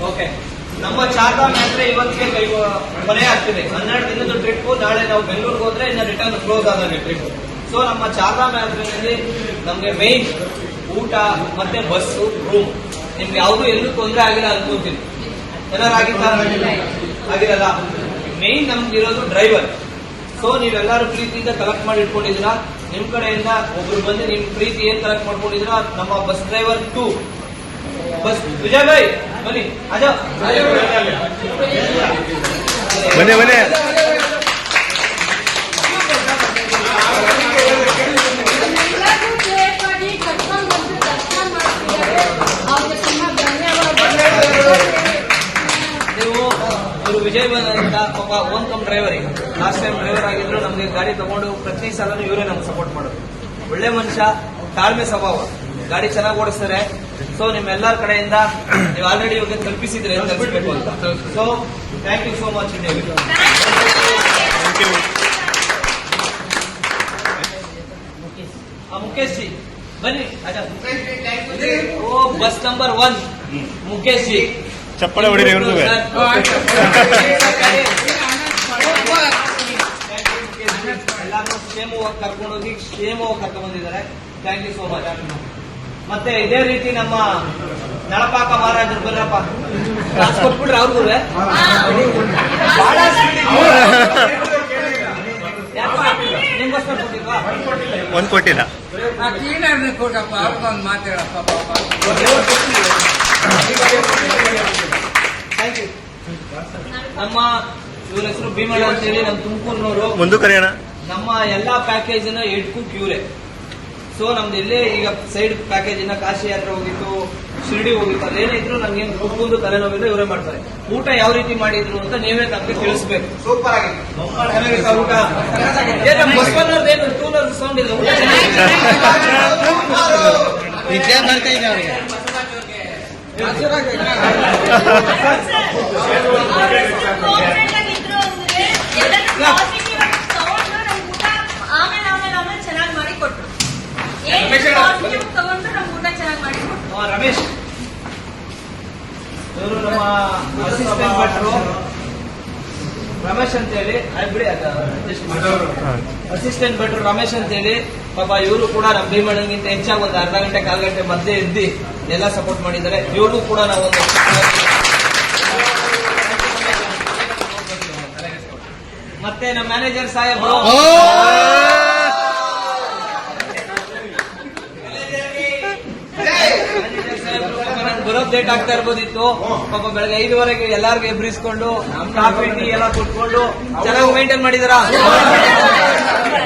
Okay, ನಮ್ಮ ಚಾರ್ಧಾಮ್ ಯಾತ್ರೆ ಇವತ್ತಿಗೆ ಕೊನೆ ಆಗ್ತಿದೆ. 12 ದಿನದ ಟ್ರಿಪ್. ನಾಳೆ ನಾವು ಬೆಂಗಳೂರಿಗೆ ಹೋದ್ರೆ ಇನ್ನು ರಿಟರ್ನ್ ಕ್ಲೋಸ್ ಆದಂಗೆ ಟ್ರಿಪ್. ಸೊ ನಮ್ಮ ಚಾರ್ಧಾಮ್ ಯಾತ್ರೆಯಲ್ಲಿ ನಮ್ಗೆ ಮೇನ್ ಊಟ ಮತ್ತೆ ಬಸ್ಸು, ರೂಮ್, ನಿಮ್ಗೆ ಯಾವ್ದು ಎಲ್ಲೂ ತೊಂದರೆ ಆಗಿಲ್ಲ ಅನ್ಕೊಂತೀನಿ. ಏನಾರು ಆಗಿರಲ್ಲ. Main ನಮ್ಗಿರೋದು driver. ಸೊ ನೀವೆಲ್ಲರೂ ಪ್ರೀತಿಯಿಂದ ಕಲೆಕ್ಟ್ ಮಾಡಿ ಇಟ್ಕೊಂಡಿದ್ದೀರಾ. ನಿಮ್ ಕಡೆಯಿಂದ ಒಬ್ರು ಬಂದು ನಿಮ್ ಪ್ರೀತಿ ಏನ್ ಕಲೆಕ್ಟ್ ಮಾಡ್ಕೊಂಡಿದ್ದೀರಾ. ನಮ್ಮ bus driver 2 bus Vijay Bhai ಬನ್ನಿ. ಅಜಾ ಬನ್ನಿ. ವಿಜಯ್ ಬಂದ ಪಾಪ ಓನ್ ಕಮ್ ಡ್ರೈವರ್. ಈಗ ಲಾಸ್ಟ್ ಟೈಮ್ ಡ್ರೈವರ್ ಆಗಿದ್ರು. ನಮ್ಗೆ ಗಾಡಿ ತಗೊಂಡು ಪ್ರತಿ ಸಲನೂ ಇವರೇ ನಮ್ಗೆ ಸಪೋರ್ಟ್ ಮಾಡೋದು. ಒಳ್ಳೆ ಮನುಷ್ಯ, ತಾಳ್ಮೆ ಸ್ವಭಾವ, ಗಾಡಿ ಚೆನ್ನಾಗಿ ಓಡಿಸ್ತಾರೆ. ಸೊ ನಿಮ್ಮೆಲ್ಲರ ಕಡೆಯಿಂದ ನೀವು ಆಲ್ರೆಡಿ ಇವಾಗ ತಲುಪಿಸಿದ್ರೆ ತಲುಪಿಸಬೇಕು ಅಂತ. So thank you so much. Mukesh ji ಬನ್ನಿ. ಓ ಬಸ್ ನಂಬರ್ 1 ಮುಖೇಶ್ ಜಿ, ಚಪ್ಪಳೆ ಹೊಡಿರಿ ಅವ್ರದ್ದು. ಎಲ್ಲಾರು ಕ್ಷೇಮವಾಗಿ ಕರ್ಕೊಂಡೋಗಿ ಕ್ಷೇಮವಾಗಿ ಕರ್ಕೊಂಡು ಬಂದಿದ್ದಾರೆ. Thank you so much. ಮತ್ತೆ ಇದೇ ರೀತಿ ನಮ್ಮ ನಳಪಾಕ ಮಹಾರಾಜರು ಬರ್ರಪ್ಪ, ಕ್ಲಾಸ್ ಕೊಟ್ಬಿಟ್ರೆ ಅವ್ರಿಗೂ ಬಹಳ ನಿಮ್ಗೋಸ್ಕರ ಕೊಟ್ಟಿಲ್ವಾ? ಒಂದು ಕೊಟ್ಟಿಲ್ಲ. Thank you. ನಮ್ಮ ಇವ್ರ ಹೆಸರು ಭೀಮಣ್ಣ ಅಂತ ಹೇಳಿ, ನಮ್ಮ ತುಮಕೂರಿನವರು. ಮುಂದೆ ಕರೆಯೋಣ. ನಮ್ಮ ಎಲ್ಲಾ ಪ್ಯಾಕೇಜ್ ನ ಎಡ್ಕುಕ್ ಇವರೇ. ಸೊ ನಮ್ದು ಎಲ್ಲೇ ಈಗ ಸೈಡ್ ಪ್ಯಾಕೇಜ್ ಇನ್ನ ಕಾಶಿ ಯಾತ್ರೆ ಹೋಗಿತ್ತು, ಶಿರ್ಡಿ ಹೋಗಿತ್ತು, ಅದೇನೇ ಇದ್ರು ನಮ್ಗೇನು ಕುಕ್ಕೊಂದು ತಲೆನೋವಿದ್ರೆ ಇವರೇ ಮಾಡ್ತಾರೆ. ಊಟ ಯಾವ ರೀತಿ ಮಾಡಿದ್ರು ಅಂತ ನೀವೇ ನಮ್ಗೆ ತಿಳಿಸ್ಬೇಕು. ಸೂಪರ್ ಆಗಿ ಊಟ. ಬಸವಣ್ಣವ್ರದ್ದು ಏನು ಟೂಲರ್ ಸೌಂಡ್ ಇದೆ. ವಿದ್ಯಾ ಬರ್ತಾ ಇದೆ ಅವರಿಗೆ. ರಮೇಶ್ ಇವರು ನಮ್ಮ ಅಸಿಸ್ಟೆಂಟ್ ಭಟ್ರು, ರಮೇಶ್ ಅಂತ ಹೇಳಿ. ಬಿಡಿ, ಅಸಿಸ್ಟೆಂಟ್ ಭಟ್ರು ರಮೇಶ್ ಅಂತ ಹೇಳಿ. ಪಾಪ ಇವರು ಕೂಡ ನಮ್ಮ ಭೀಮಣ್ಣಗಿಂತ ಹೆಚ್ಚಾಗಿ ಒಂದು ಅರ್ಧ ಗಂಟೆ ಕಾಲು ಗಂಟೆ ಮಧ್ಯೆ ಎದ್ದು ಎಲ್ಲ ಸಪೋರ್ಟ್ ಮಾಡಿದ್ದಾರೆ. ಇವ್ರಿಗೂ ಕೂಡ ನಾವೊಂದು ಮತ್ತೆ ನಮ್ಮ ಮ್ಯಾನೇಜರ್ ಸಾಹೇಬರು ಬರೋದ್ ಲೇಟ್ ಆಗ್ತಾ ಇರ್ಬೋದಿತ್ತು. ಪಾಪ ಬೆಳಗ್ಗೆ 5:15 ಎಲ್ಲಾರ್ಗು ಎಬ್ರಿಸ್ಕೊಂಡು ಕಾಫಿ ಟೀ ಎಲ್ಲ ಕೊಟ್ಕೊಂಡು ಚೆನ್ನಾಗಿ ಮೇಂಟೈನ್ ಮಾಡಿದಾರಾ?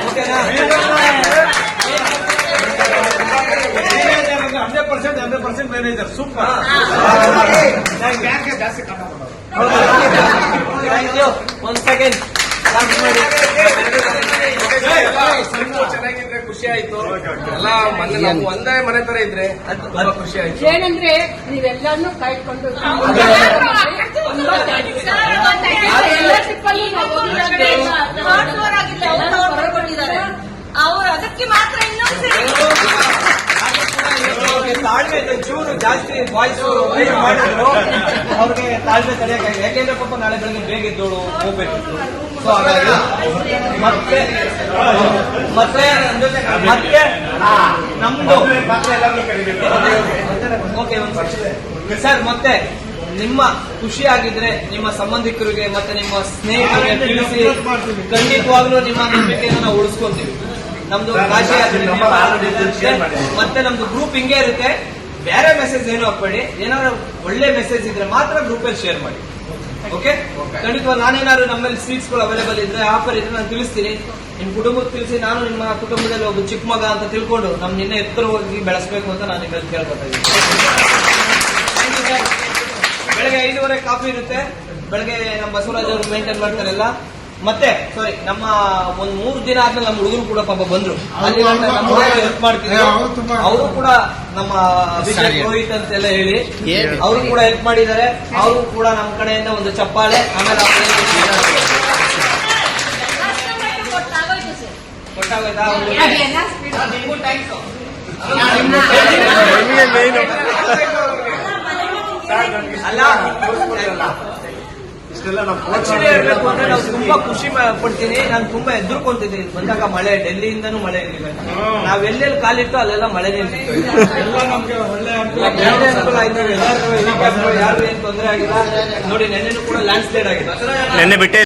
ಓಕೆನಾ? 100% manager super. Thank you. 1 second ಚೆನ್ನಾಗಿದ್ರೆ ಖುಷಿ ಆಯ್ತು. ಎಲ್ಲ ನಾವು ಒಂದೇ ಮನೆ ತರ ಇದ್ರೆ ತುಂಬಾ ಖುಷಿ ಆಯ್ತು. ಏನಂದ್ರೆ ನೀವೆಲ್ಲಾನು ಕಾಯ್ಕೊಂಡು ಅವರು ಅದಕ್ಕೆ ಮಾತ್ರ ತಾಳ್ಮೆ ಚೂರು ಜಾಸ್ತಿ ವಾಯ್ಸ್ ಮಾಡಿದ್ರು. ಅವ್ರಿಗೆ ತಾಳ್ಮೆ ತಡೆಯಕ್ಕಾಗಿದೆ. ಯಾಕೆಂದ್ರೆ ಪಾಪ ನಾಳೆ ಬೆಳಗ್ಗೆ ಬೇಗ ಎದ್ದೋಳು ಹೋಗ್ಬೇಕಿತ್ತು. ಸೊ ಹಾಗಾಗಿ ಮತ್ತೆ ನಮ್ದು ಓಕೆ ಸರ್. ಮತ್ತೆ ನಿಮ್ಮ ಖುಷಿ ಆಗಿದ್ರೆ ನಿಮ್ಮ ಸಂಬಂಧಿಕರಿಗೆ ಮತ್ತೆ ನಿಮ್ಮ ಸ್ನೇಹಿತರಿಗೆ ತಿಳಿಸಿ. ಖಂಡಿತವಾಗ್ಲೂ ನಿಮ್ಮ ನಂಬಿಕೆಯನ್ನು ನಾವು ಉಳಿಸ್ಕೊಂತೀವಿ. ನಮ್ದು ಕಾಶಿ ಮತ್ತೆ ನಮ್ದು ಗ್ರೂಪ್ ಹಿಂಗೆ ಇರುತ್ತೆ. ಬೇರೆ ಮೆಸೇಜ್ ಏನು ಹಾಕ್ಬೇಡಿ. ಏನಾದ್ರು ಒಳ್ಳೆ ಮೆಸೇಜ್ ಇದ್ರೆ ಮಾತ್ರ ಗ್ರೂಪ್ ಅಲ್ಲಿ ಶೇರ್ ಮಾಡಿ. ಓಕೆ, ಖಂಡಿತವಾಗಿ ನಾನೇನಾದ್ರು ನಮ್ಮಲ್ಲಿ ಸೀಟ್ಸ್ಗಳು ಅವೈಲೇಬಲ್ ಇದ್ರೆ, ಆಫರ್ ಇದ್ರೆ ನಾನು ತಿಳಿಸ್ತೀನಿ. ನಿಮ್ ಕುಟುಂಬಕ್ಕೆ ತಿಳಿಸಿ. ನಾನು ನಿಮ್ಮ ಕುಟುಂಬದಲ್ಲಿ ಒಬ್ಬ ಚಿಕ್ಕ ಮಗ ಅಂತ ತಿಳ್ಕೊಂಡು ನಮ್ ನಿನ್ನೆ ಎತ್ತರವಾಗಿ ಬೆಳೆಸಬೇಕು ಅಂತ ನಾನು ನಿಮ್ಮಲ್ಲಿ ಕೇಳ್ಕೊತಾ ಇದ್ದೀನಿ. ಬೆಳಗ್ಗೆ 5:15 ಕಾಫಿ ಇರುತ್ತೆ. ಬೆಳಗ್ಗೆ ನಮ್ಮ ಬಸವರಾಜ್ ಅವರು ಮೇಂಟೈನ್ ಮಾಡ್ತಾರೆಲ್ಲ. ಮತ್ತೆ ಸಾರಿ, ನಮ್ಮ ಒಂದ್ 3 ದಿನ ಆದ್ಮೇಲೆ ನಮ್ಮ ಹುಡುಗರು ಕೂಡ ಪಾಪ ಬಂದ್ರು. ಅಲ್ಲಿ ಹೆಲ್ಪ್ ಮಾಡ್ತಿದ್ರು. ಅವರು ಕೂಡ ನಮ್ಮ ಅಭಿಷೇಕ್ ರೋಹಿತ್ ಅಂತೆಲ್ಲ ಹೇಳಿ ಅವರು ಕೂಡ ಹೆಲ್ಪ್ ಮಾಡಿದ್ದಾರೆ. ಅವರು ಕೂಡ ನಮ್ಮ ಕಡೆಯಿಂದ ಒಂದು ಚಪ್ಪಾಳೆ. ಆಮೇಲೆ ಕೊಟ್ಟಾಗೋಯ್ತಾ? ಆಕ್ಚುಲಿ ಹೇಳ್ಬೇಕು ಅಂದ್ರೆ ನಾವು ತುಂಬಾ ಖುಷಿ ಪಡ್ತೀನಿ. ನಾನು ತುಂಬಾ ಎದುರ್ಕೊಂತಿದ್ದೀನಿ ಬಂದಾಗ ಮಳೆ, ಡೆಲ್ಲಿಯಿಂದನೂ ಮಳೆ ಇಲ್ಲಿದೆ. ನಾವ್ ಎಲ್ಲೆಲ್ಲಿ ಕಾಲಿಟ್ಟು ಅಲ್ಲೆಲ್ಲ ಮಳೆ ನಿಂತಿತ್ತು. ಎಲ್ಲ ನಮ್ಗೆ ಒಳ್ಳೆ ಅನುಕೂಲ ಆಯ್ತು. ಎಲ್ಲರೂ ಯಾರು ಏನ್ ತೊಂದರೆ ಆಗಿಲ್ಲ. ನೋಡಿ ನೆನ್ನೆನೂ ಕೂಡ ಲ್ಯಾಂಡ್ ಸ್ಲೈಡ್ ಆಗಿದೆ. ನೆನ್ನೆ ಬಿಟ್ಟೆ